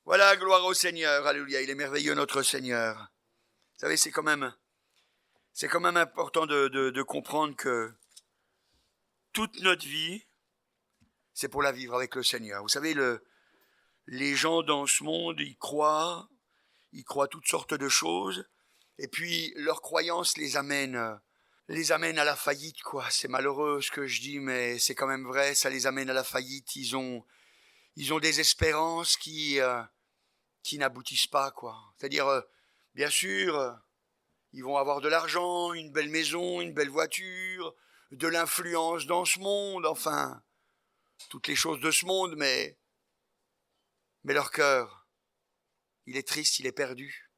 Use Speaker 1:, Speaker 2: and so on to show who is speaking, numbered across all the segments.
Speaker 1: Voilà, gloire au Seigneur, alléluia, il est merveilleux notre Seigneur. Vous savez, c'est quand même important de comprendre que toute notre vie, c'est pour la vivre avec le Seigneur. Vous savez, les gens dans ce monde, ils croient toutes sortes de choses, et puis leur croyance les amène à la faillite, quoi. C'est malheureux ce que je dis, mais c'est quand même vrai, ça les amène à la faillite. Ils ont des espérances qui n'aboutissent pas, quoi. C'est-à-dire, bien sûr, ils vont avoir de l'argent, une belle maison, une belle voiture, de l'influence dans ce monde, enfin, toutes les choses de ce monde, mais leur cœur, il est triste, il est perdu.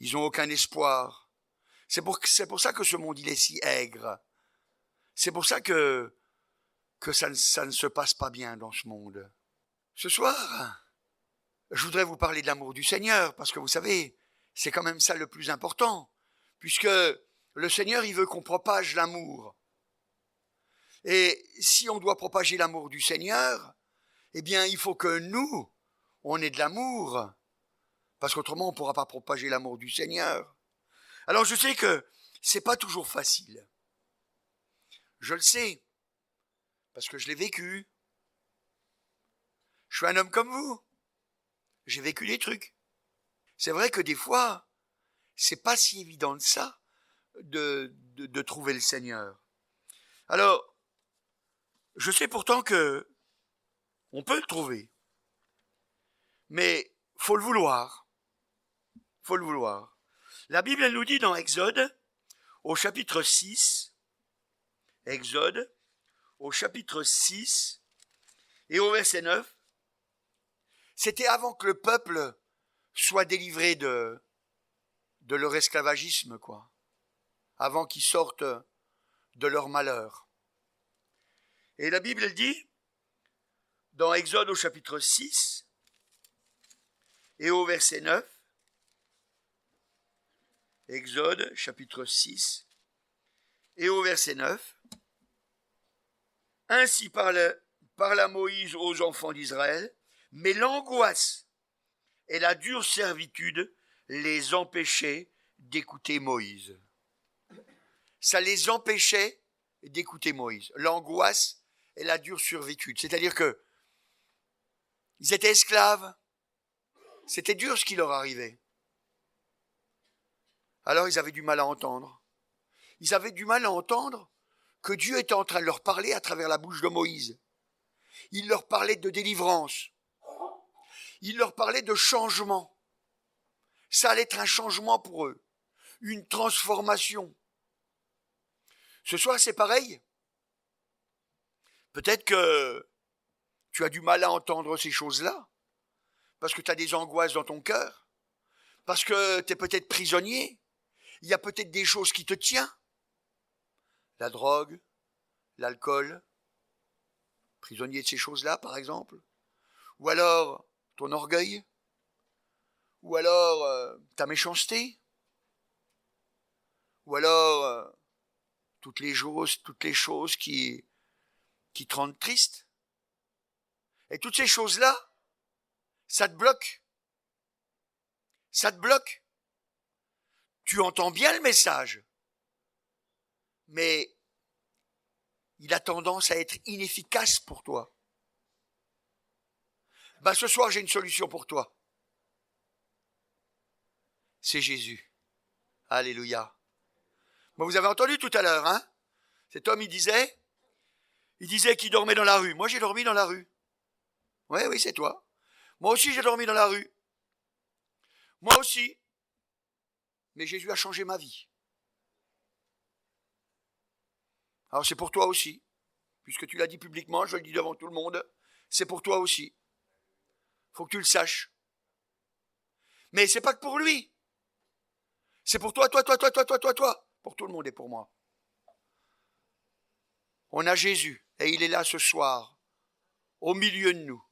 Speaker 1: Ils n'ont aucun espoir. C'est pour ça que ce monde, il est si aigre. C'est pour ça que ça ne se passe pas bien dans ce monde. Ce soir, je voudrais vous parler de l'amour du Seigneur, parce que vous savez, c'est quand même ça le plus important, puisque le Seigneur, il veut qu'on propage l'amour. Et si on doit propager l'amour du Seigneur, eh bien, il faut que nous, on ait de l'amour, parce qu'autrement, on ne pourra pas propager l'amour du Seigneur. Alors, je sais que c'est pas toujours facile. Je le sais, parce que je l'ai vécu. Je suis un homme comme vous. J'ai vécu des trucs. C'est vrai que des fois, c'est pas si évident de ça de trouver le Seigneur. Alors, je sais pourtant que on peut le trouver. Mais faut le vouloir. Faut le vouloir. La Bible, elle nous dit dans Exode, au chapitre 6, Exode, au chapitre 6 et au verset 9, c'était avant que le peuple soit délivré de leur esclavagisme, quoi. Avant qu'ils sortent de leur malheur. Et la Bible, elle dit, dans Exode au chapitre 6 et au verset 9, Exode chapitre 6 et au verset 9, ainsi parla Moïse aux enfants d'Israël, mais l'angoisse et la dure servitude les empêchaient d'écouter Moïse. Ça les empêchait d'écouter Moïse. L'angoisse et la dure servitude. C'est-à-dire que ils étaient esclaves. C'était dur ce qui leur arrivait. Alors ils avaient du mal à entendre. Ils avaient du mal à entendre que Dieu était en train de leur parler à travers la bouche de Moïse. Il leur parlait de délivrance. Il leur parlait de changement. Ça allait être un changement pour eux. Une transformation. Ce soir, c'est pareil. Peut-être que tu as du mal à entendre ces choses-là, parce que tu as des angoisses dans ton cœur, parce que tu es peut-être prisonnier, il y a peut-être des choses qui te tiennent, la drogue, l'alcool, prisonnier de ces choses-là par exemple, ou alors ton orgueil, ou alors ta méchanceté, ou alors toutes les choses qui te rendent triste. Et toutes ces choses-là, ça te bloque. Ça te bloque. Tu entends bien le message, mais il a tendance à être inefficace pour toi. Ben, ce soir, j'ai une solution pour toi. C'est Jésus. Alléluia. Bon, vous avez entendu tout à l'heure, hein? Cet homme, il disait qu'il dormait dans la rue. Moi, j'ai dormi dans la rue. Oui, c'est toi. Moi aussi, j'ai dormi dans la rue. Moi aussi. Mais Jésus a changé ma vie. Alors, c'est pour toi aussi. Puisque tu l'as dit publiquement, je le dis devant tout le monde. C'est pour toi aussi. Faut que tu le saches. Mais c'est pas que pour lui. C'est pour toi. Pour tout le monde et pour moi. On a Jésus et il est là ce soir, au milieu de nous.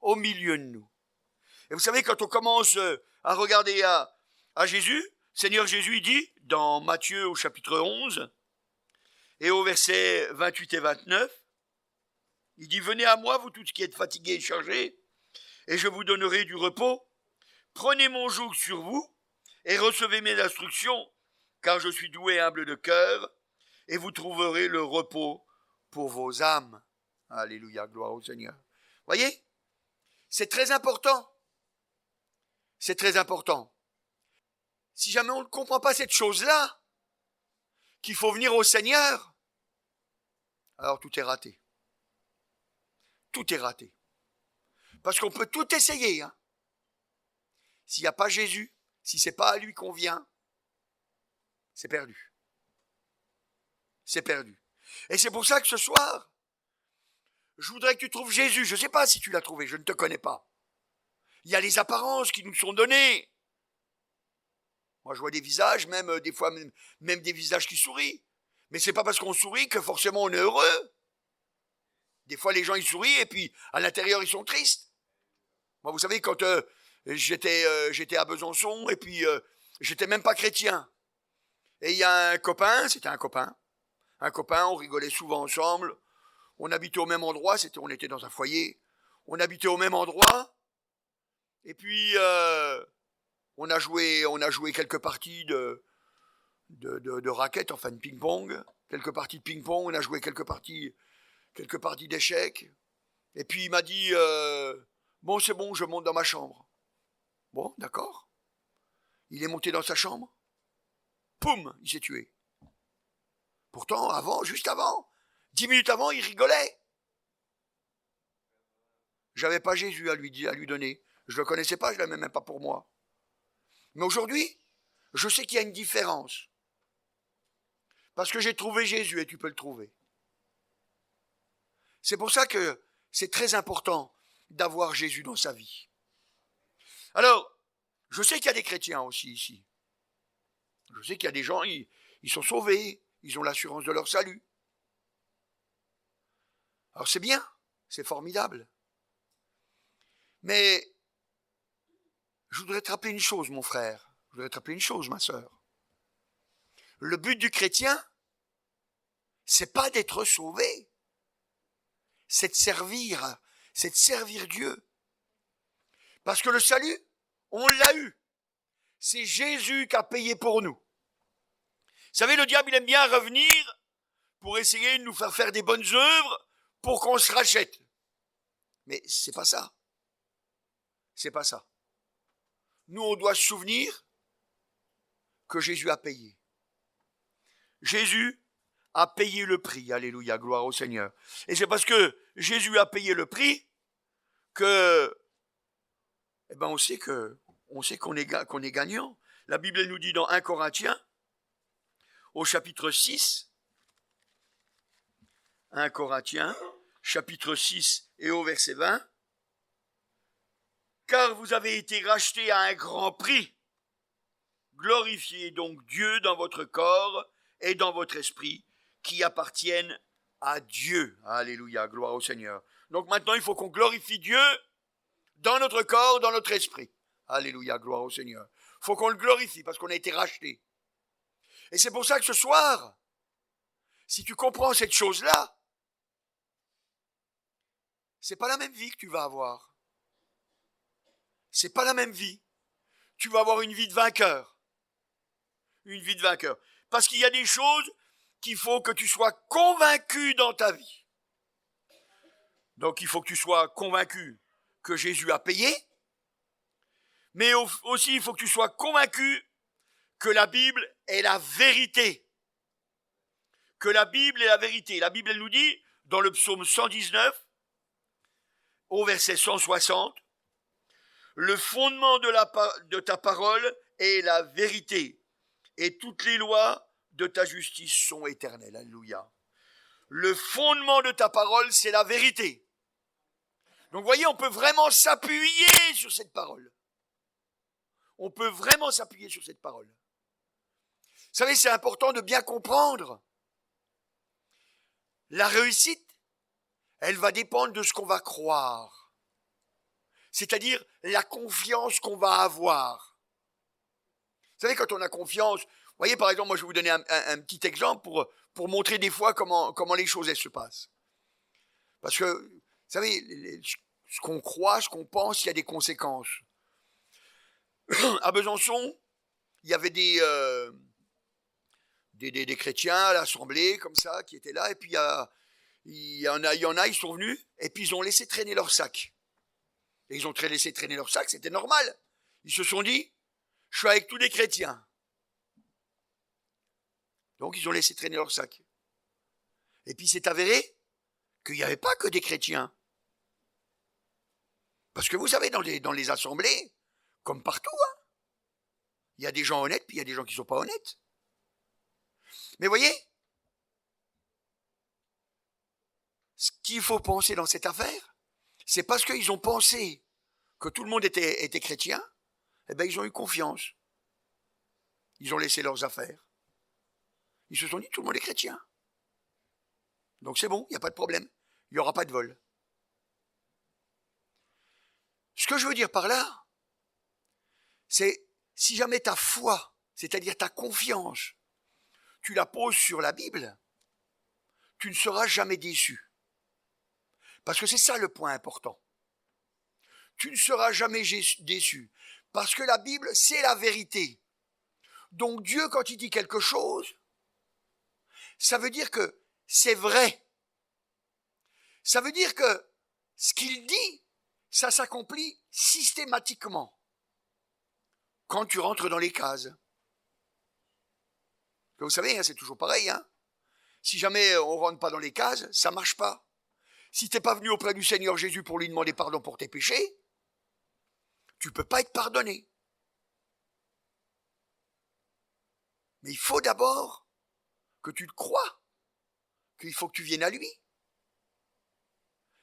Speaker 1: Au milieu de nous. Et vous savez, quand on commence à regarder à Jésus, Seigneur Jésus, il dit, dans Matthieu au chapitre 11, et au verset 28 et 29, il dit, venez à moi, vous tous qui êtes fatigués et chargés, et je vous donnerai du repos. Prenez mon joug sur vous et recevez mes instructions, car je suis doux et humble de cœur, et vous trouverez le repos pour vos âmes. Alléluia, gloire au Seigneur. Voyez, c'est très important. C'est très important. Si jamais on ne comprend pas cette chose-là, qu'il faut venir au Seigneur, alors tout est raté. Tout est raté. Parce qu'on peut tout essayer. Hein. S'il n'y a pas Jésus, si ce n'est pas à lui qu'on vient, c'est perdu. C'est perdu. Et c'est pour ça que ce soir, je voudrais que tu trouves Jésus. Je ne sais pas si tu l'as trouvé, je ne te connais pas. Il y a les apparences qui nous sont données. Moi, je vois des visages, même des fois, même des visages qui sourient. Mais ce n'est pas parce qu'on sourit que forcément on est heureux. Des fois, les gens, ils sourient et puis, à l'intérieur, ils sont tristes. Moi, vous savez, quand j'étais à Besançon et puis j'étais même pas chrétien. Et il y a un copain, on rigolait souvent ensemble. On habitait au même endroit, on était dans un foyer. On habitait au même endroit. Et puis, on a joué quelques parties de raquettes, enfin de ping-pong. Quelques parties de ping-pong, on a joué quelques parties d'échecs. Et puis, il m'a dit, bon, c'est bon, je monte dans ma chambre. Bon, d'accord. Il est monté dans sa chambre. Poum, il s'est tué. Pourtant, juste avant, 10 minutes avant, il rigolait. J'avais pas Jésus à lui donner. Je le connaissais pas, je l'aimais même pas pour moi. Mais aujourd'hui, je sais qu'il y a une différence. Parce que j'ai trouvé Jésus et tu peux le trouver. C'est pour ça que c'est très important d'avoir Jésus dans sa vie. Alors, je sais qu'il y a des chrétiens aussi ici. Je sais qu'il y a des gens, ils sont sauvés, ils ont l'assurance de leur salut. Alors c'est bien, c'est formidable. Mais je voudrais te rappeler une chose, mon frère. Je voudrais te rappeler une chose, ma sœur. Le but du chrétien, c'est pas d'être sauvé. C'est de servir Dieu. Parce que le salut, on l'a eu. C'est Jésus qui a payé pour nous. Vous savez, le diable, il aime bien revenir pour essayer de nous faire des bonnes œuvres pour qu'on se rachète. Mais c'est pas ça. C'est pas ça. Nous, on doit se souvenir que Jésus a payé. Jésus a payé le prix. Alléluia, gloire au Seigneur. Et c'est parce que Jésus a payé le prix que, on sait qu'on est gagnant. La Bible nous dit dans 1 Corinthiens, au chapitre 6, 1 Corinthiens, chapitre 6 et au verset 20, car vous avez été rachetés à un grand prix. Glorifiez donc Dieu dans votre corps et dans votre esprit qui appartiennent à Dieu. Alléluia, gloire au Seigneur. Donc maintenant, il faut qu'on glorifie Dieu dans notre corps, dans notre esprit. Alléluia, gloire au Seigneur. Il faut qu'on le glorifie parce qu'on a été rachetés. Et c'est pour ça que ce soir, si tu comprends cette chose-là, c'est pas la même vie que tu vas avoir. C'est pas la même vie. Tu vas avoir une vie de vainqueur. Une vie de vainqueur. Parce qu'il y a des choses qu'il faut que tu sois convaincu dans ta vie. Donc il faut que tu sois convaincu que Jésus a payé, mais aussi il faut que tu sois convaincu que la Bible est la vérité. Que la Bible est la vérité. La Bible, elle nous dit, dans le psaume 119, au verset 160, le fondement de ta parole est la vérité, et toutes les lois de ta justice sont éternelles. Alléluia. Le fondement de ta parole, c'est la vérité. Donc, vous voyez, on peut vraiment s'appuyer sur cette parole. On peut vraiment s'appuyer sur cette parole. Vous savez, c'est important de bien comprendre. La réussite, elle va dépendre de ce qu'on va croire. C'est-à-dire la confiance qu'on va avoir. Vous savez, quand on a confiance, vous voyez, par exemple, moi je vais vous donner un petit exemple pour montrer des fois comment les choses elles se passent. Parce que, vous savez, ce qu'on croit, ce qu'on pense, il y a des conséquences. À Besançon, il y avait des chrétiens à l'assemblée, comme ça, qui étaient là, et puis il y en a, ils sont venus, et puis ils ont laissé traîner leur sac. Et ils ont laissé traîner leur sac, c'était normal. Ils se sont dit, je suis avec tous les chrétiens. Donc ils ont laissé traîner leur sac. Et puis c'est avéré qu'il n'y avait pas que des chrétiens. Parce que vous savez, dans les assemblées, comme partout, hein, il y a des gens honnêtes, puis il y a des gens qui ne sont pas honnêtes. Mais voyez, ce qu'il faut penser dans cette affaire, c'est parce qu'ils ont pensé que tout le monde était chrétien, eh bien ils ont eu confiance. Ils ont laissé leurs affaires. Ils se sont dit, tout le monde est chrétien. Donc c'est bon, il n'y a pas de problème. Il n'y aura pas de vol. Ce que je veux dire par là, c'est si jamais ta foi, c'est-à-dire ta confiance, tu la poses sur la Bible, tu ne seras jamais déçu. Parce que c'est ça le point important. Tu ne seras jamais déçu. Parce que la Bible, c'est la vérité. Donc Dieu, quand il dit quelque chose, ça veut dire que c'est vrai. Ça veut dire que ce qu'il dit, ça s'accomplit systématiquement. Quand tu rentres dans les cases. Vous savez, hein, c'est toujours pareil. Hein. Si jamais on ne rentre pas dans les cases, ça ne marche pas. Si tu n'es pas venu auprès du Seigneur Jésus pour lui demander pardon pour tes péchés, tu ne peux pas être pardonné. Mais il faut d'abord que tu le crois, qu'il faut que tu viennes à lui.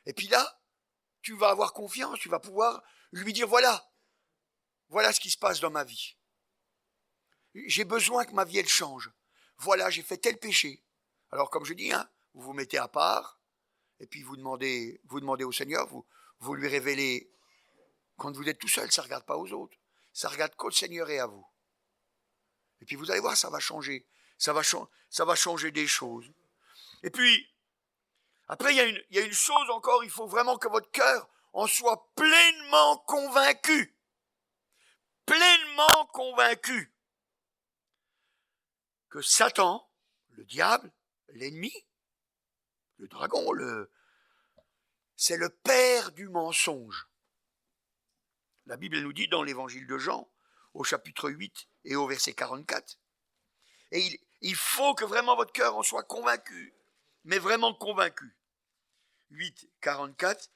Speaker 1: Et puis là, tu vas avoir confiance, tu vas pouvoir lui dire, voilà ce qui se passe dans ma vie. J'ai besoin que ma vie, elle change. Voilà, j'ai fait tel péché. Alors, comme je dis, hein, vous vous mettez à part, et puis vous demandez au Seigneur, vous lui révélez. Quand vous êtes tout seul, ça ne regarde pas aux autres. Ça regarde qu'au Seigneur et à vous. Et puis vous allez voir, ça va changer. Ça va changer des choses. Et puis, après, il y a une chose encore, il faut vraiment que votre cœur en soit pleinement convaincu. Pleinement convaincu que Satan, le diable, l'ennemi, le dragon, c'est le père du mensonge. La Bible nous dit dans l'évangile de Jean, au chapitre 8 et au verset 44. Et il faut que vraiment votre cœur en soit convaincu, mais vraiment convaincu. 8, 44,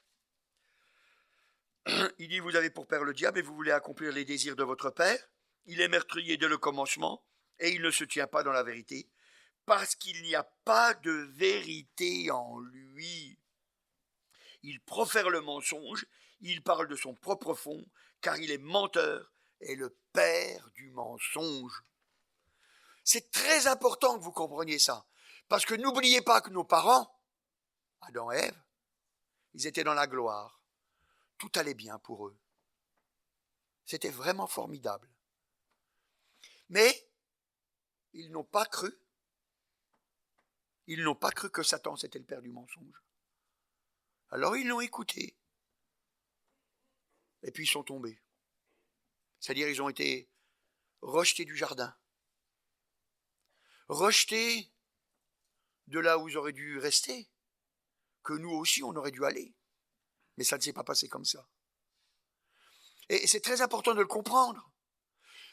Speaker 1: il dit, vous avez pour père le diable et vous voulez accomplir les désirs de votre père. Il est meurtrier dès le commencement et il ne se tient pas dans la vérité parce qu'il n'y a pas de vérité en lui. Il profère le mensonge, il parle de son propre fond, car il est menteur et le père du mensonge. C'est très important que vous compreniez ça, parce que n'oubliez pas que nos parents, Adam et Ève, ils étaient dans la gloire. Tout allait bien pour eux. C'était vraiment formidable. Mais ils n'ont pas cru. Ils n'ont pas cru que Satan, c'était le père du mensonge. Alors ils l'ont écouté. Et puis ils sont tombés. C'est-à-dire ils ont été rejetés du jardin. Rejetés de là où ils auraient dû rester. Que nous aussi on aurait dû aller. Mais ça ne s'est pas passé comme ça. Et c'est très important de le comprendre.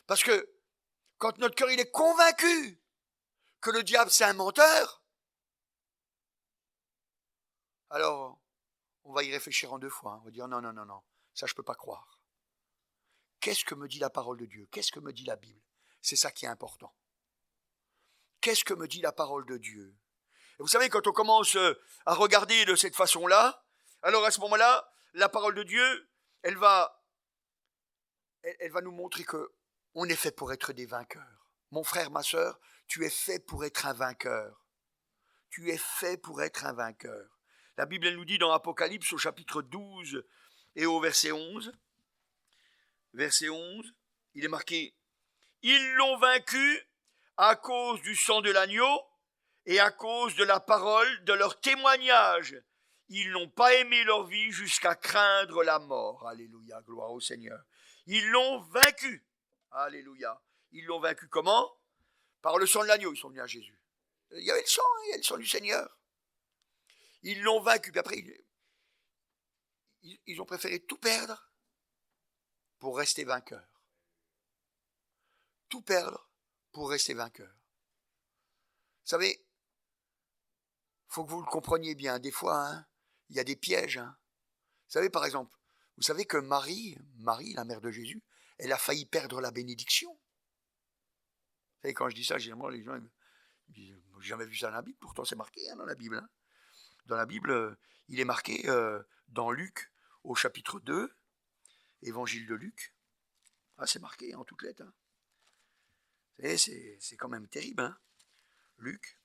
Speaker 1: Parce que quand notre cœur il est convaincu que le diable c'est un menteur, alors on va y réfléchir en deux fois. Hein. On va dire non, ça je ne peux pas croire. Qu'est-ce que me dit la parole de Dieu? Qu'est-ce que me dit la Bible? C'est ça qui est important. Qu'est-ce que me dit la parole de Dieu? Et vous savez, quand on commence à regarder de cette façon-là, alors à ce moment-là, la parole de Dieu, elle va nous montrer qu'on est fait pour être des vainqueurs. Mon frère, ma sœur, tu es fait pour être un vainqueur. Tu es fait pour être un vainqueur. La Bible, elle nous dit dans Apocalypse au chapitre 12 et au verset 11, il est marqué « Ils l'ont vaincu à cause du sang de l'agneau et à cause de la parole de leur témoignage. ils n'ont pas aimé leur vie jusqu'à craindre la mort. Alléluia, gloire au Seigneur. Ils l'ont vaincu. Alléluia. Ils l'ont vaincu comment? Par le sang de l'agneau, ils sont venus à Jésus. Il y avait le sang, il y a le sang du Seigneur. Ils l'ont vaincu, puis après, ils ont préféré tout perdre pour rester vainqueurs. Tout perdre pour rester vainqueurs. Vous savez, il faut que vous le compreniez bien. Des fois, hein, il y a des pièges. Hein. Vous savez, par exemple, vous savez que Marie, la mère de Jésus, elle a failli perdre la bénédiction. Vous savez, quand je dis ça, généralement, les gens ils me disent, j'ai jamais vu ça dans la Bible. Pourtant, c'est marqué hein, dans la Bible. Hein. Dans la Bible, il est marqué dans Luc, au chapitre 2, évangile de Luc. Ah, c'est marqué en toutes lettres. Hein. Vous savez, c'est quand même terrible. Hein. Luc,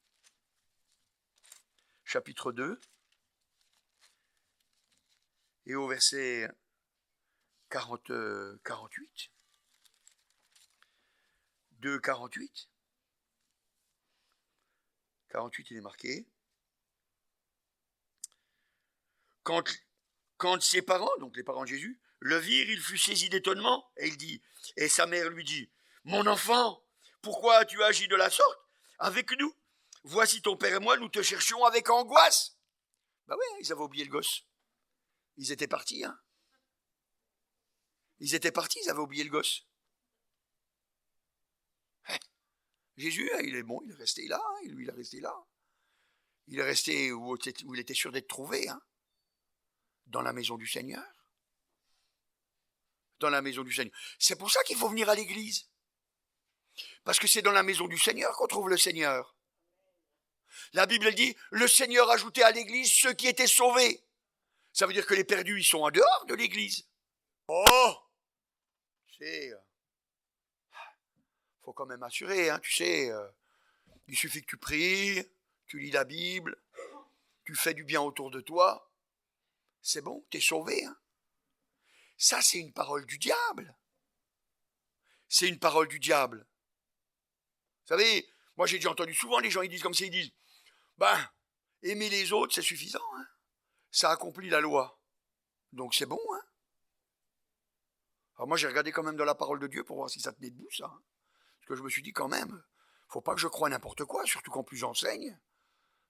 Speaker 1: chapitre 2, et au verset 48. 2, 48. 48, il est marqué. Quand ses parents, donc les parents de Jésus, le virent, il fut saisi d'étonnement, et sa mère lui dit, mon enfant, pourquoi as-tu agi de la sorte avec nous? Voici ton père et moi, nous te cherchions avec angoisse. Ben oui, ils avaient oublié le gosse. Ils étaient partis, hein. Ils étaient partis, ils avaient oublié le gosse. Jésus, il est bon, il est resté là, hein, lui, il est resté là. Il est resté où il était sûr d'être trouvé, hein, dans la maison du Seigneur. Dans la maison du Seigneur. C'est pour ça qu'il faut venir à l'église. Parce que c'est dans la maison du Seigneur qu'on trouve le Seigneur. La Bible elle dit, le Seigneur ajoutait à l'église ceux qui étaient sauvés. Ça veut dire que les perdus, ils sont en dehors de l'église. Oh, c'est... faut quand même assurer, hein, tu sais, il suffit que tu pries, tu lis la Bible, tu fais du bien autour de toi, c'est bon, t'es sauvé. Hein. Ça, c'est une parole du diable. C'est une parole du diable. Vous savez, moi j'ai déjà entendu souvent les gens, ils disent comme ça, ils disent, ben, aimer les autres, c'est suffisant, hein. Ça accomplit la loi. Donc c'est bon, hein. Alors moi j'ai regardé quand même dans la parole de Dieu pour voir si ça tenait debout, ça. Hein. Parce que je me suis dit quand même, faut pas que je croie n'importe quoi, surtout qu'en plus j'enseigne.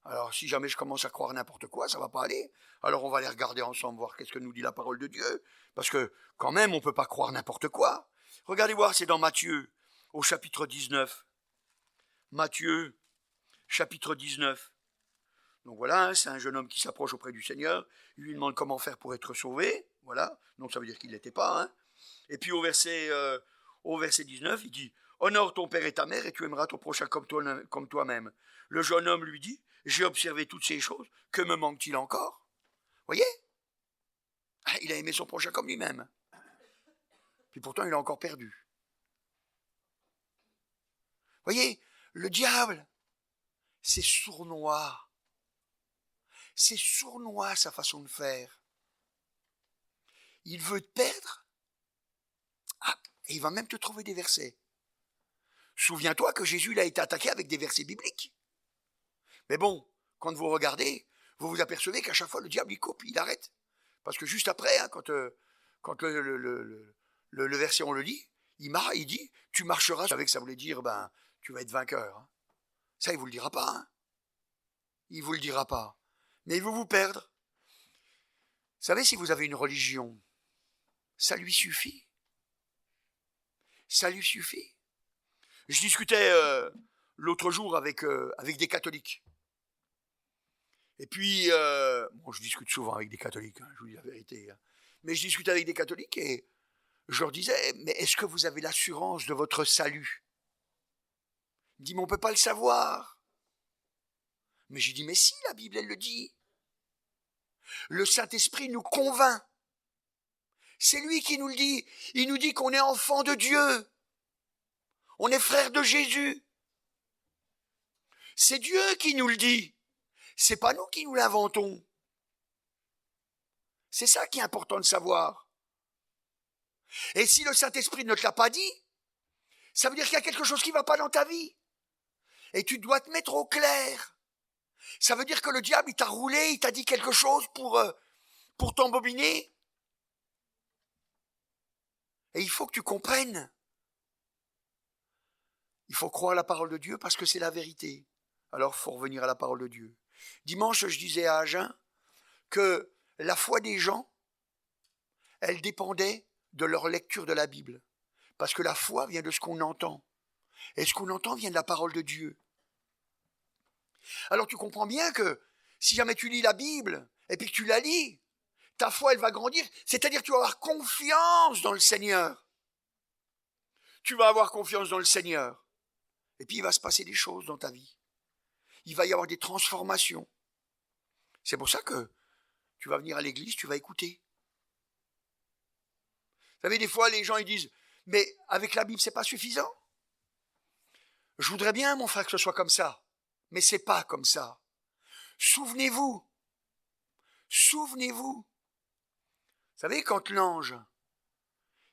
Speaker 1: Alors si jamais je commence à croire n'importe quoi, ça va pas aller. Alors on va aller regarder ensemble, voir qu'est-ce que nous dit la parole de Dieu. Parce que quand même, on peut pas croire n'importe quoi. Regardez voir, c'est dans Matthieu, au chapitre 19. Matthieu, chapitre 19. Donc voilà, hein, c'est un jeune homme qui s'approche auprès du Seigneur. Il lui demande comment faire pour être sauvé. Voilà, donc ça veut dire qu'il n'était pas. Hein. Et puis au verset 19, il dit, honore ton père et ta mère et tu aimeras ton prochain comme toi-même. Le jeune homme lui dit, j'ai observé toutes ces choses, que me manque-t-il encore? Voyez? Il a aimé son prochain comme lui-même. Puis pourtant, il a encore perdu. Voyez, le diable, c'est sournois. C'est sournois sa façon de faire. Il veut te perdre. Ah, et il va même te trouver des versets. Souviens-toi que Jésus il a été attaqué avec des versets bibliques. Mais bon, quand vous regardez, vous vous apercevez qu'à chaque fois, le diable, il coupe, il arrête. Parce que juste après, hein, quand le verset, on le lit, il dit, tu marcheras avec, ça voulait dire, ben, tu vas être vainqueur. Hein. Ça, il ne vous le dira pas. Hein. Il ne vous le dira pas. Mais il veut vous perdre. Vous savez, si vous avez une religion, ça lui suffit. Ça lui suffit. Je discutais l'autre jour avec des catholiques. Et puis, bon, je discute souvent avec des catholiques, hein, je vous dis la vérité. Hein. Mais je discute avec des catholiques et je leur disais, mais est-ce que vous avez l'assurance de votre salut? Ils me disent, mais on ne peut pas le savoir. Mais j'ai dit, mais si, la Bible, elle le dit. Le Saint-Esprit nous convainc. C'est lui qui nous le dit. Il nous dit qu'on est enfant de Dieu. On est frère de Jésus. C'est Dieu qui nous le dit. C'est pas nous qui nous l'inventons. C'est ça qui est important de savoir. Et si le Saint-Esprit ne te l'a pas dit, ça veut dire qu'il y a quelque chose qui ne va pas dans ta vie. Et tu dois te mettre au clair. Ça veut dire que le diable, il t'a roulé, il t'a dit quelque chose pour t'embobiner. Et il faut que tu comprennes. Il faut croire la parole de Dieu parce que c'est la vérité. Alors, il faut revenir à la parole de Dieu. Dimanche, je disais à Agen que la foi des gens, elle dépendait de leur lecture de la Bible. Parce que la foi vient de ce qu'on entend. Et ce qu'on entend vient de la parole de Dieu. Alors tu comprends bien que si jamais tu lis la Bible et puis que tu la lis, ta foi elle va grandir. C'est-à-dire que tu vas avoir confiance dans le Seigneur. Tu vas avoir confiance dans le Seigneur. Et puis il va se passer des choses dans ta vie. Il va y avoir des transformations. C'est pour ça que tu vas venir à l'église, tu vas écouter. Vous savez, des fois les gens ils disent, mais avec la Bible c'est pas suffisant. Je voudrais bien, mon frère, que ce soit comme ça, mais c'est pas comme ça. Souvenez-vous. Vous savez, quand l'ange,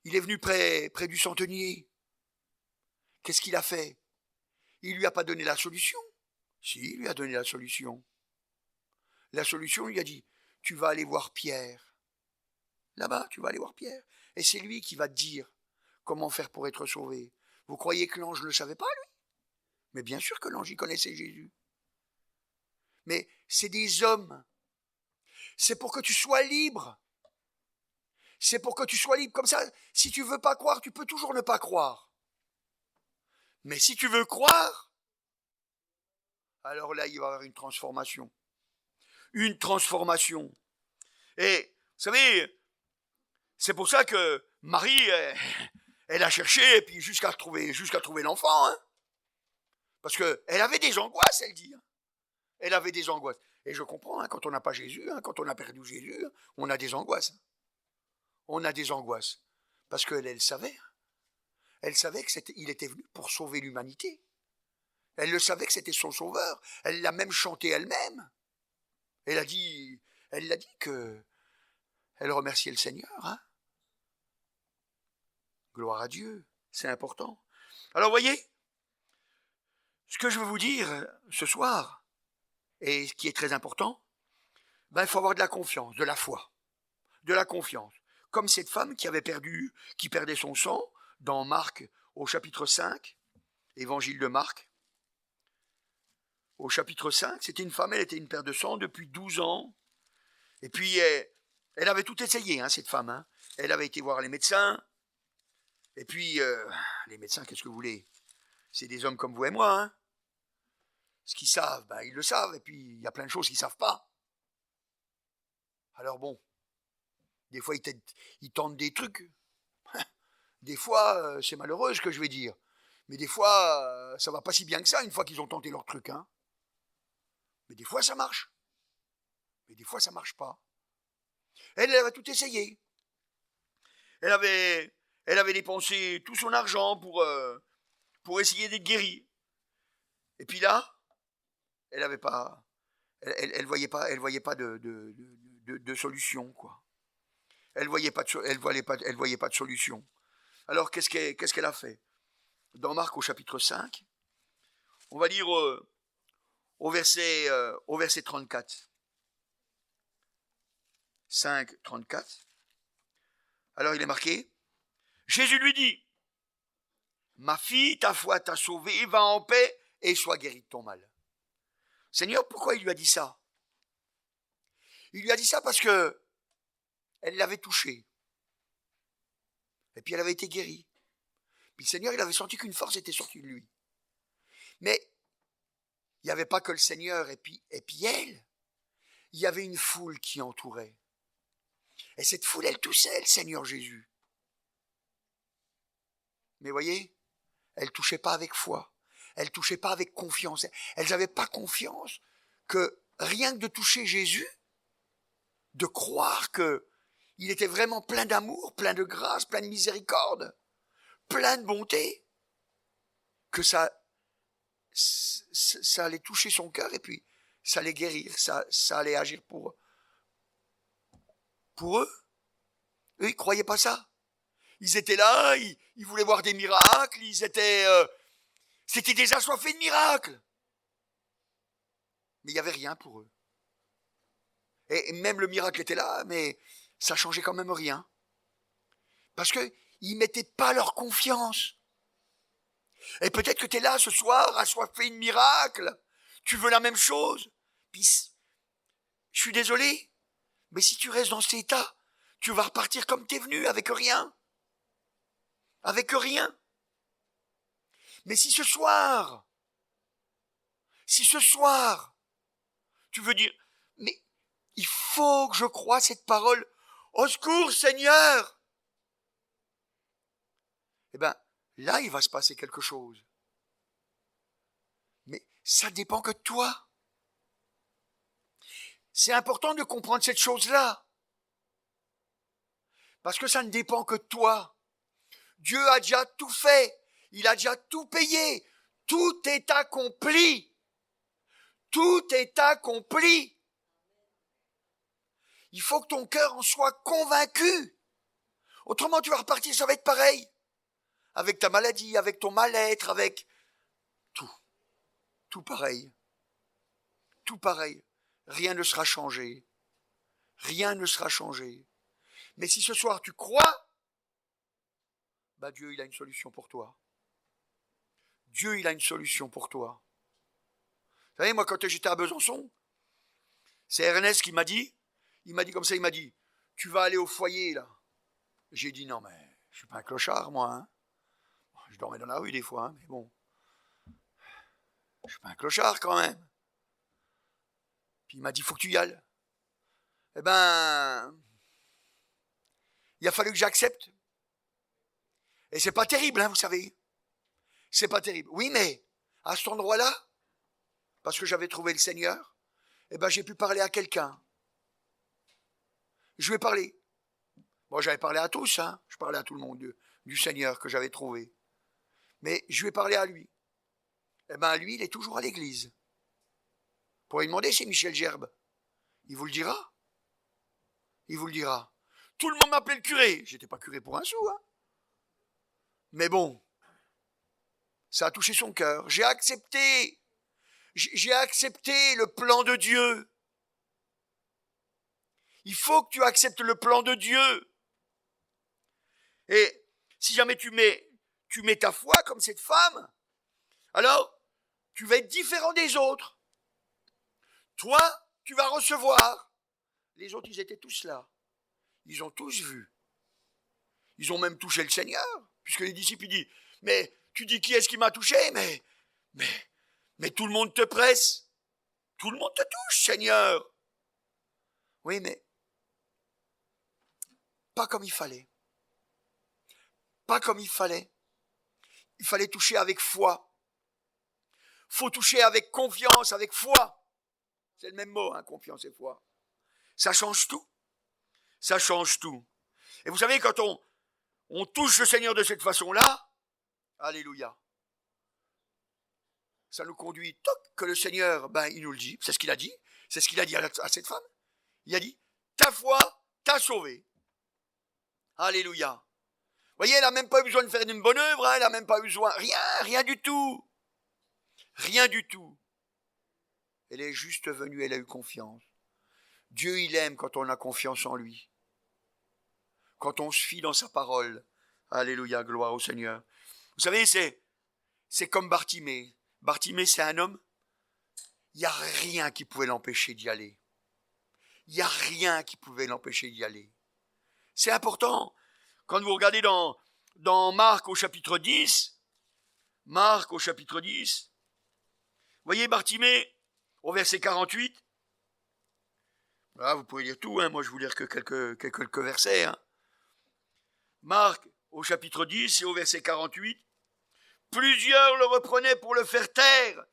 Speaker 1: il est venu près du centenier, qu'est-ce qu'il a fait? Il lui a pas donné la solution. Si, il lui a donné la solution. La solution, il lui a dit, tu vas aller voir Pierre. Là-bas, tu vas aller voir Pierre. Et c'est lui qui va te dire comment faire pour être sauvé. Vous croyez que l'ange ne le savait pas, lui? Mais bien sûr que l'ange, il connaissait Jésus. Mais c'est des hommes. C'est pour que tu sois libre. C'est pour que tu sois libre. Comme ça, si tu ne veux pas croire, tu peux toujours ne pas croire. Mais si tu veux croire, alors là, il va y avoir une transformation. Une transformation. Et, vous savez, c'est pour ça que Marie, elle a cherché, et puis jusqu'à trouver l'enfant. Hein. Parce qu'elle avait des angoisses, elle dit. Elle avait des angoisses. Et je comprends, hein, quand on n'a pas Jésus, hein, quand on a perdu Jésus, on a des angoisses. On a des angoisses. Parce qu'elle savait. Elle savait qu'il était venu pour sauver l'humanité. Elle le savait que c'était son sauveur. Elle l'a même chanté elle-même. Elle l'a dit que elle remerciait le Seigneur. Hein. Gloire à Dieu, c'est important. Alors voyez, ce que je veux vous dire ce soir, et ce qui est très important, il faut avoir de la confiance, de la foi, de la confiance. Comme cette femme qui perdait son sang, dans Marc au chapitre 5, évangile de Marc, au chapitre 5, c'était une femme, elle était une perte de sang depuis 12 ans, et puis elle avait tout essayé, hein, cette femme. Hein. Elle avait été voir les médecins, et puis les médecins, qu'est-ce que vous voulez? C'est des hommes comme vous et moi. Hein. Ce qu'ils savent, ils le savent, et puis il y a plein de choses qu'ils ne savent pas. Alors bon, des fois ils tentent des trucs. Des fois, c'est malheureux ce que je vais dire. Mais des fois, ça va pas si bien que ça une fois qu'ils ont tenté leur truc. Hein. Mais des fois, ça marche. Mais des fois, ça marche pas. Elle avait tout essayé. Elle avait dépensé tout son argent pour essayer d'être guérie. Et puis là, elle avait pas, elle voyait pas de solution, quoi. Elle voyait pas de solution. Alors qu'est-ce qu'elle a fait? Dans Marc au chapitre 5, on va lire au verset 34. 5, 34. Alors il est marqué, Jésus lui dit, ma fille, ta foi t'a sauvée, va en paix et sois guérie de ton mal. Seigneur, pourquoi il lui a dit ça? Il lui a dit ça parce que elle l'avait touchée. Et puis elle avait été guérie. Puis le Seigneur, il avait senti qu'une force était sortie de lui. Mais il n'y avait pas que le Seigneur et puis elle. Il y avait une foule qui entourait. Et cette foule, elle touchait le Seigneur Jésus. Mais voyez, elle ne touchait pas avec foi. Elle ne touchait pas avec confiance. Elles n'avaient pas confiance que rien que de toucher Jésus, de croire qu'il était vraiment plein d'amour, plein de grâce, plein de miséricorde, plein de bonté, que ça allait toucher son cœur et puis ça allait guérir, ça allait agir pour eux. Eux, ils ne croyaient pas ça. Ils étaient là, ils voulaient voir des miracles, c'était des assoiffés de miracles. Mais il n'y avait rien pour eux. Et même le miracle était là, mais ça changeait quand même rien. Parce qu'ils ne mettaient pas leur confiance. Et peut-être que tu es là ce soir, assoiffé de miracle. Tu veux la même chose. Puis, je suis désolé, mais si tu restes dans cet état, tu vas repartir comme tu es venu, avec rien. Avec rien. Mais si ce soir, tu veux dire, mais il faut que je croie cette parole, au secours Seigneur, eh bien, là il va se passer quelque chose. Mais ça dépend que de toi. C'est important de comprendre cette chose-là. Parce que ça ne dépend que de toi. Dieu a déjà tout fait. Il a déjà tout payé. Tout est accompli. Tout est accompli. Il faut que ton cœur en soit convaincu. Autrement, tu vas repartir, ça va être pareil. Avec ta maladie, avec ton mal-être, avec tout. Tout pareil. Tout pareil. Rien ne sera changé. Rien ne sera changé. Mais si ce soir tu crois, bah Dieu, il a une solution pour toi. Dieu, il a une solution pour toi. Vous savez, moi, quand j'étais à Besançon, c'est Ernest qui m'a dit, comme ça, il m'a dit, tu vas aller au foyer, là. J'ai dit, non, mais je suis pas un clochard, moi. Hein. Je dormais dans la rue des fois, hein, mais bon. Je suis pas un clochard, quand même. Puis il m'a dit, faut que tu y ailles. Eh ben, il a fallu que j'accepte. Et c'est pas terrible, hein, vous savez. C'est pas terrible. Oui, mais à cet endroit-là, parce que j'avais trouvé le Seigneur, eh ben, j'ai pu parler à quelqu'un. Je lui ai parlé. Moi, j'avais parlé à tous, hein. Je parlais à tout le monde du Seigneur que j'avais trouvé. Mais je lui ai parlé à lui. Eh bien, lui, il est toujours à l'église. Vous pourrez lui demander, c'est Michel Gerbe. Il vous le dira. Il vous le dira. Tout le monde m'appelait le curé. J'étais pas curé pour un sou, hein. Mais bon, ça a touché son cœur. J'ai accepté le plan de Dieu. Il faut que tu acceptes le plan de Dieu. Et si jamais tu mets ta foi comme cette femme, alors tu vas être différent des autres. Toi, tu vas recevoir. Les autres, ils étaient tous là. Ils ont tous vu. Ils ont même touché le Seigneur. Puisque les disciples, ils disent, mais tu dis qui est-ce qui m'a touché? Mais tout le monde te presse. Tout le monde te touche, Seigneur. Oui, mais pas comme il fallait. Pas comme il fallait. Il fallait toucher avec foi. Faut toucher avec confiance, avec foi. C'est le même mot, hein, confiance et foi. Ça change tout. Ça change tout. Et vous savez, quand on touche le Seigneur de cette façon-là, alléluia, ça nous conduit, toc, que le Seigneur, ben, il nous le dit, c'est ce qu'il a dit à cette femme. Il a dit, ta foi t'a sauvé. Alléluia. Vous voyez, elle n'a même pas eu besoin de faire une bonne œuvre, hein, elle n'a même pas eu besoin, rien du tout. Rien du tout. Elle est juste venue, elle a eu confiance. Dieu, il aime quand on a confiance en lui. Quand on se fie dans sa parole. Alléluia, gloire au Seigneur. Vous savez, c'est comme Bartimée. Bartimée, c'est un homme. Il n'y a rien qui pouvait l'empêcher d'y aller. Il n'y a rien qui pouvait l'empêcher d'y aller. C'est important. Quand vous regardez dans Marc au chapitre 10, vous voyez Bartimée au verset 48. Là, vous pouvez lire tout, hein. Moi je vous lire que quelques versets. Hein. Marc au chapitre 10 et au verset 48. Plusieurs le reprenaient pour le faire taire,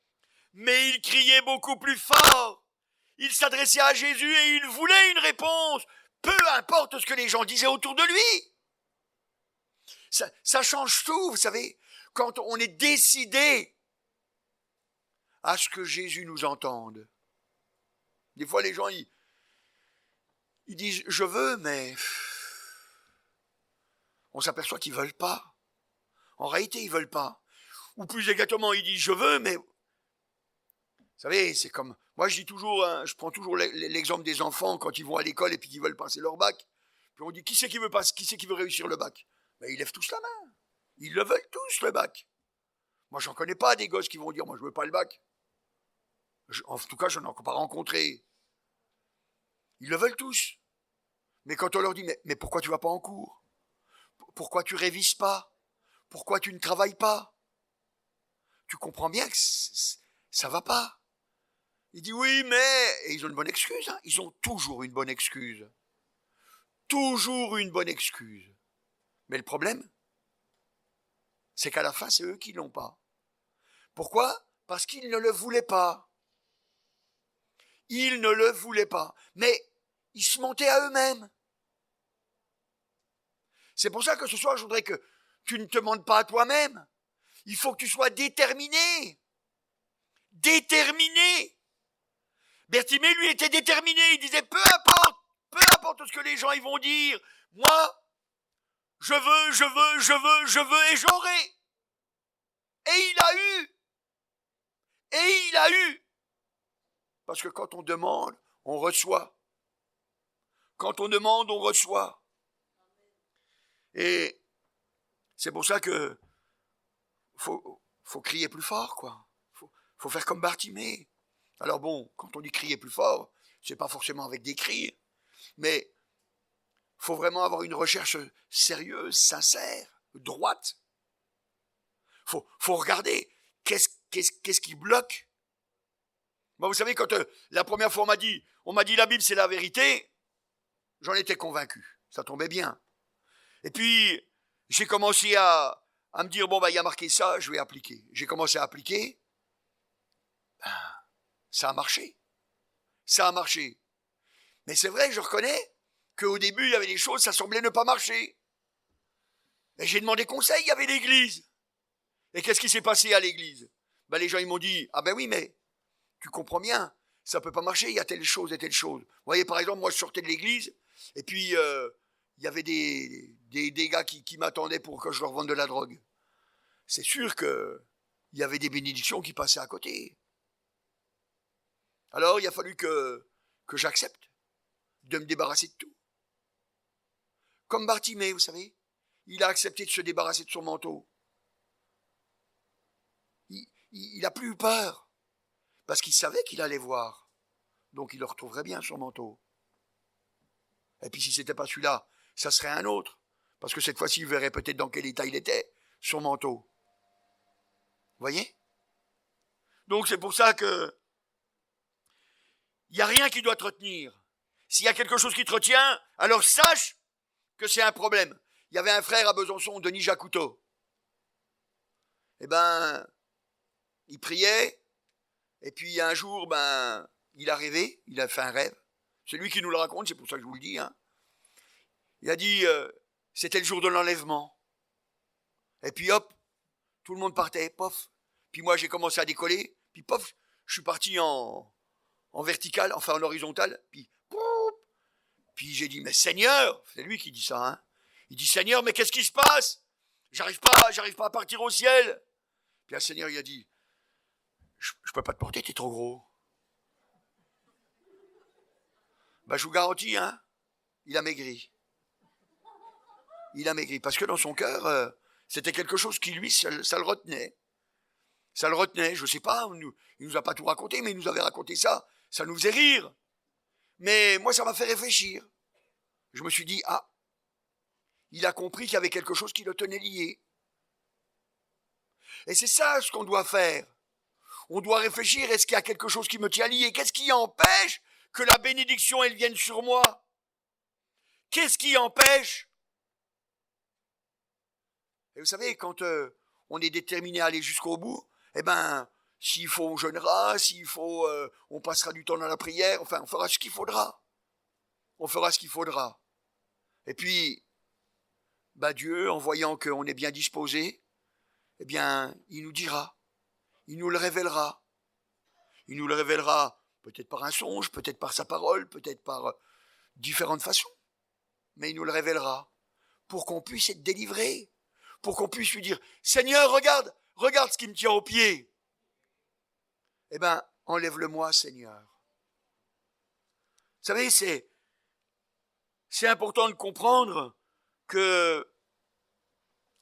Speaker 1: mais il criait beaucoup plus fort. Il s'adressait à Jésus et il voulait une réponse, peu importe ce que les gens disaient autour de lui. Ça change tout, vous savez, quand on est décidé à ce que Jésus nous entende. Des fois, les gens, ils disent « je veux », mais on s'aperçoit qu'ils ne veulent pas. En réalité, ils ne veulent pas. Ou plus exactement, ils disent « je veux », mais vous savez, c'est comme Moi, je dis toujours, hein, je prends toujours l'exemple des enfants quand ils vont à l'école et puis qu'ils veulent passer leur bac. Puis on dit, qui c'est qui veut réussir le bac? Ben, ils lèvent tous la main. Ils le veulent tous, le bac. Moi, j'en connais pas des gosses qui vont dire, moi, je veux pas le bac. En tout cas, je n'en ai pas rencontré. Ils le veulent tous. Mais quand on leur dit, mais pourquoi tu vas pas en cours? Pourquoi tu révises pas? Pourquoi tu ne travailles pas? Tu comprends bien que ça va pas. Il dit oui, mais... Et ils ont une bonne excuse. Hein. Ils ont toujours une bonne excuse. Toujours une bonne excuse. Mais le problème, c'est qu'à la fin, c'est eux qui l'ont pas. Pourquoi? Parce qu'ils ne le voulaient pas. Ils ne le voulaient pas. Mais ils se mentaient à eux-mêmes. C'est pour ça que ce soir, je voudrais que tu ne te mentes pas à toi-même. Il faut que tu sois déterminé. Déterminé. Bertimée, lui, était déterminé. Il disait, peu importe ce que les gens ils vont dire, moi, je veux, et j'aurai. Et il a eu. Et il a eu. Parce que quand on demande, on reçoit. Quand on demande, on reçoit. Et c'est pour ça que faut crier plus fort, quoi. Faut faire comme Bartimée. Alors bon, quand on dit crier plus fort, c'est pas forcément avec des cris, mais faut vraiment avoir une recherche sérieuse, sincère, droite. Faut regarder qu'est-ce qui bloque. Moi, vous savez, quand la première fois on m'a dit la Bible c'est la vérité, j'en étais convaincu. Ça tombait bien. Et puis j'ai commencé à me dire bon il y a marqué ça, je vais appliquer. J'ai commencé à appliquer. Ça a marché. Ça a marché. Mais c'est vrai, je reconnais qu'au début, il y avait des choses, ça semblait ne pas marcher. Et j'ai demandé conseil, il y avait l'église. Et qu'est-ce qui s'est passé à l'église? Ben, les gens, ils m'ont dit, ah ben oui, mais tu comprends bien, ça peut pas marcher, il y a telle chose et telle chose. Vous voyez, par exemple, moi, je sortais de l'église, et puis, il y avait des gars qui m'attendaient pour que je leur vende de la drogue. C'est sûr qu'il y avait des bénédictions qui passaient à côté. Alors, il a fallu que j'accepte de me débarrasser de tout. Comme Bartimée, vous savez, il a accepté de se débarrasser de son manteau. Il n'a plus eu peur, parce qu'il savait qu'il allait voir. Donc il le retrouverait bien, son manteau. Et puis si ce n'était pas celui-là, ça serait un autre. Parce que cette fois-ci, il verrait peut-être dans quel état il était, son manteau. Vous voyez? Donc c'est pour ça que il n'y a rien qui doit te retenir. S'il y a quelque chose qui te retient, alors sache que c'est un problème. Il y avait un frère à Besançon, Denis Jacoutot. Eh ben, il priait, et puis un jour, il a rêvé, il a fait un rêve. C'est lui qui nous le raconte, c'est pour ça que je vous le dis. Hein. Il a dit, c'était le jour de l'enlèvement. Et puis hop, tout le monde partait, pof. Puis moi, j'ai commencé à décoller, puis pof, je suis parti en vertical, enfin en horizontal, puis pouf. Puis j'ai dit, mais Seigneur, c'est lui qui dit ça, hein. Il dit, Seigneur, mais qu'est-ce qui se passe? J'arrive pas à partir au ciel. Puis le Seigneur, il a dit, je peux pas te porter, t'es trop gros. Je vous garantis, hein, il a maigri. Il a maigri, parce que dans son cœur, c'était quelque chose qui, lui, ça le retenait. Ça le retenait, je sais pas, il nous a pas tout raconté, mais il nous avait raconté ça. Ça nous faisait rire. Mais moi, ça m'a fait réfléchir. Je me suis dit, ah, il a compris qu'il y avait quelque chose qui le tenait lié. Et c'est ça ce qu'on doit faire. On doit réfléchir, est-ce qu'il y a quelque chose qui me tient lié? Qu'est-ce qui empêche que la bénédiction, elle vienne sur moi? Qu'est-ce qui empêche? Et vous savez, quand on est déterminé à aller jusqu'au bout, eh ben, s'il faut, on jeûnera, s'il faut, on passera du temps dans la prière, enfin, on fera ce qu'il faudra. On fera ce qu'il faudra. Et puis, Dieu, en voyant qu'on est bien disposé, eh bien, il nous dira, il nous le révélera. Il nous le révélera peut-être par un songe, peut-être par sa parole, peut-être par différentes façons. Mais il nous le révélera pour qu'on puisse être délivré, pour qu'on puisse lui dire, Seigneur, regarde ce qui me tient aux pieds. Eh bien, enlève-le-moi, Seigneur. savez, c'est important de comprendre que,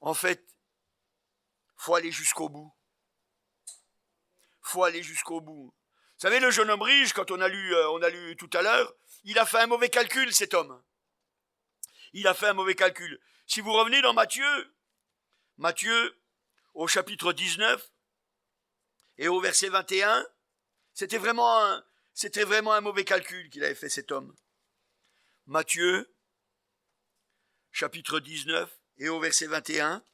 Speaker 1: en fait, faut aller jusqu'au bout. Faut aller jusqu'au bout. Vous savez, le jeune homme riche, quand on a lu tout à l'heure, il a fait un mauvais calcul, cet homme. Il a fait un mauvais calcul. Si vous revenez dans Matthieu, au chapitre 19 et au verset 21, c'était vraiment un mauvais calcul qu'il avait fait, cet homme. Matthieu, chapitre 19 et au verset 21.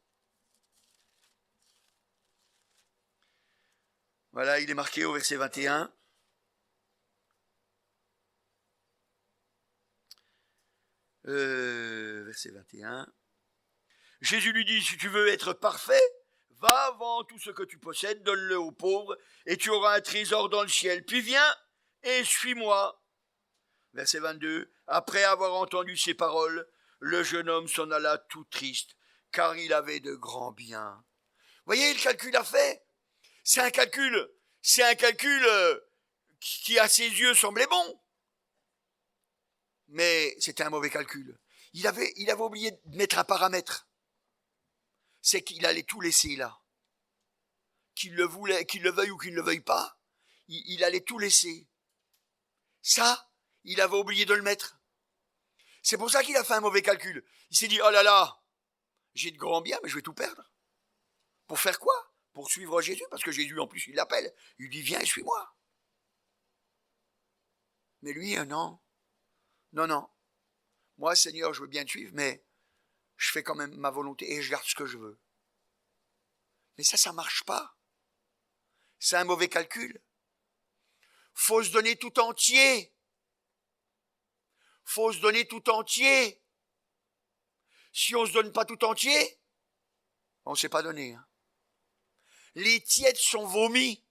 Speaker 1: Voilà, il est marqué au verset 21. Verset 21. Jésus lui dit, si tu veux être parfait, va vends tout ce que tu possèdes, donne-le aux pauvres, et tu auras un trésor dans le ciel. Puis viens et suis-moi. Verset 22. Après avoir entendu ces paroles, le jeune homme s'en alla tout triste, car il avait de grands biens. Voyez le calcul a fait. C'est un calcul qui à ses yeux semblait bon. Mais c'était un mauvais calcul. Il avait oublié de mettre un paramètre. C'est qu'il allait tout laisser là. Qu'il le veuille ou qu'il ne le veuille pas, il allait tout laisser. Ça, il avait oublié de le mettre. C'est pour ça qu'il a fait un mauvais calcul. Il s'est dit, oh là là, j'ai de grands biens, mais je vais tout perdre. Pour faire quoi? Pour suivre Jésus, parce que Jésus, en plus, il l'appelle. Il lui dit, viens et suis-moi. Mais lui, non. Non. Moi, Seigneur, je veux bien te suivre, mais je fais quand même ma volonté et je garde ce que je veux. Mais ça marche pas. C'est un mauvais calcul. Faut se donner tout entier. Faut se donner tout entier. Si on se donne pas tout entier, on ne s'est pas donné. Les tièdes sont vomis.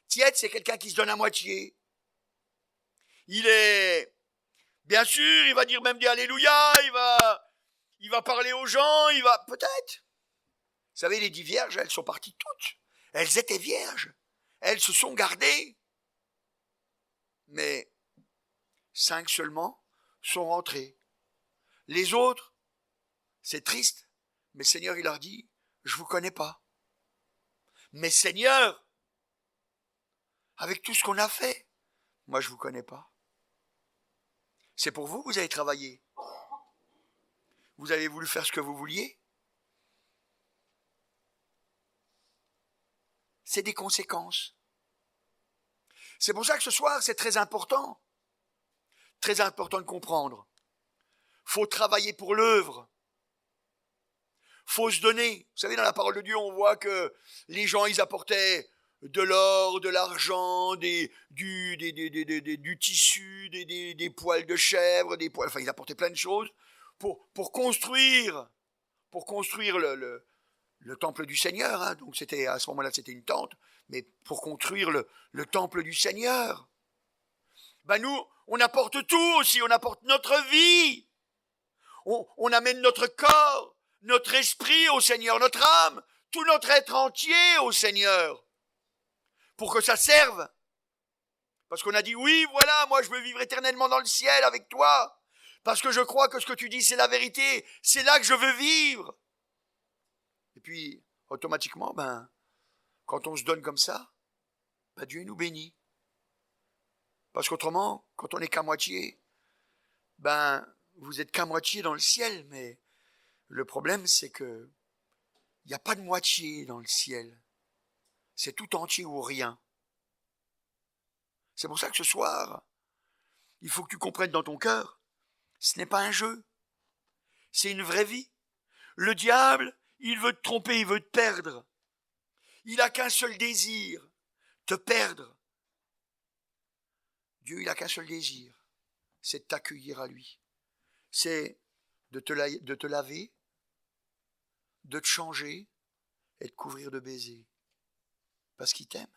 Speaker 1: Tiède, c'est quelqu'un qui se donne à moitié. Il est, bien sûr, il va dire même des alléluia, il va parler aux gens, peut-être. Vous savez, les 10 vierges, elles sont parties toutes. Elles étaient vierges. Elles se sont gardées. Mais 5 seulement sont rentrées. Les autres, c'est triste, mais Seigneur, il leur dit, je vous connais pas. Mais Seigneur, avec tout ce qu'on a fait, moi je vous connais pas. C'est pour vous que vous avez travaillé. Vous avez voulu faire ce que vous vouliez. C'est des conséquences. C'est pour ça que ce soir, c'est très important de comprendre. Faut travailler pour l'œuvre. Faut se donner. Vous savez, dans la parole de Dieu, on voit que les gens, ils apportaient de l'or, de l'argent, du tissu, des poils de chèvre, enfin, ils apportaient plein de choses pour construire le temple du Seigneur. Hein. Donc à ce moment-là, c'était une tente, mais pour construire le temple du Seigneur. Ben nous, on apporte tout aussi, on apporte notre vie. On amène notre corps, notre esprit au Seigneur, notre âme, tout notre être entier au Seigneur, pour que ça serve. Parce qu'on a dit, oui, voilà, moi je veux vivre éternellement dans le ciel avec toi, parce que je crois que ce que tu dis, c'est la vérité, c'est là que je veux vivre. Et puis, automatiquement, quand on se donne comme ça, Dieu nous bénit. Parce qu'autrement, quand on n'est qu'à moitié, vous êtes qu'à moitié dans le ciel, mais le problème, c'est que il n'y a pas de moitié dans le ciel. C'est tout entier ou rien. C'est pour ça que ce soir, il faut que tu comprennes dans ton cœur, ce n'est pas un jeu, c'est une vraie vie. Le diable, il veut te tromper, il veut te perdre. Il n'a qu'un seul désir, te perdre. Dieu, il n'a qu'un seul désir, c'est de t'accueillir à lui. C'est de te laver, de te changer et de couvrir de baisers. Parce qu'il t'aime.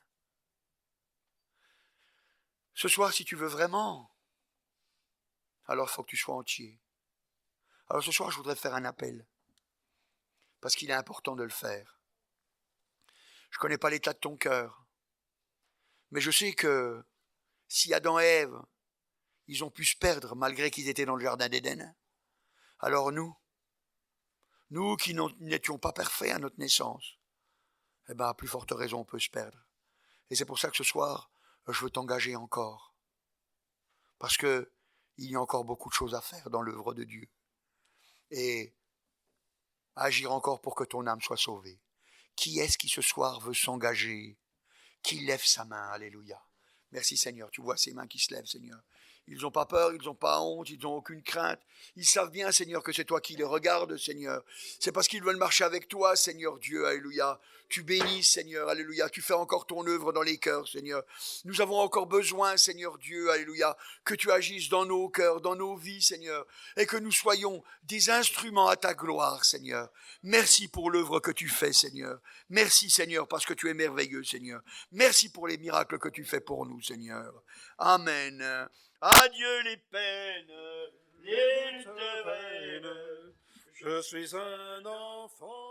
Speaker 1: Ce soir, si tu veux vraiment, alors il faut que tu sois entier. Alors ce soir, je voudrais faire un appel. Parce qu'il est important de le faire. Je ne connais pas l'état de ton cœur. Mais je sais que si Adam et Ève, ils ont pu se perdre malgré qu'ils étaient dans le jardin d'Éden. Alors nous qui n'étions pas parfaits à notre naissance, eh bien, à plus forte raison, on peut se perdre. Et c'est pour ça que ce soir, je veux t'engager encore. Parce que il y a encore beaucoup de choses à faire dans l'œuvre de Dieu. Et agir encore pour que ton âme soit sauvée. Qui est-ce qui ce soir veut s'engager? Qui lève sa main? Alléluia. Merci Seigneur, tu vois ces mains qui se lèvent, Seigneur. Ils n'ont pas peur, ils n'ont pas honte, ils n'ont aucune crainte. Ils savent bien, Seigneur, que c'est toi qui les regardes, Seigneur. C'est parce qu'ils veulent marcher avec toi, Seigneur Dieu, alléluia. Tu bénis, Seigneur, alléluia. Tu fais encore ton œuvre dans les cœurs, Seigneur. Nous avons encore besoin, Seigneur Dieu, alléluia, que tu agisses dans nos cœurs, dans nos vies, Seigneur, et que nous soyons des instruments à ta gloire, Seigneur. Merci pour l'œuvre que tu fais, Seigneur. Merci, Seigneur, parce que tu es merveilleux, Seigneur. Merci pour les miracles que tu fais pour nous, Seigneur. Amen. Adieu les peines, les terraines.
Speaker 2: Je suis un enfant.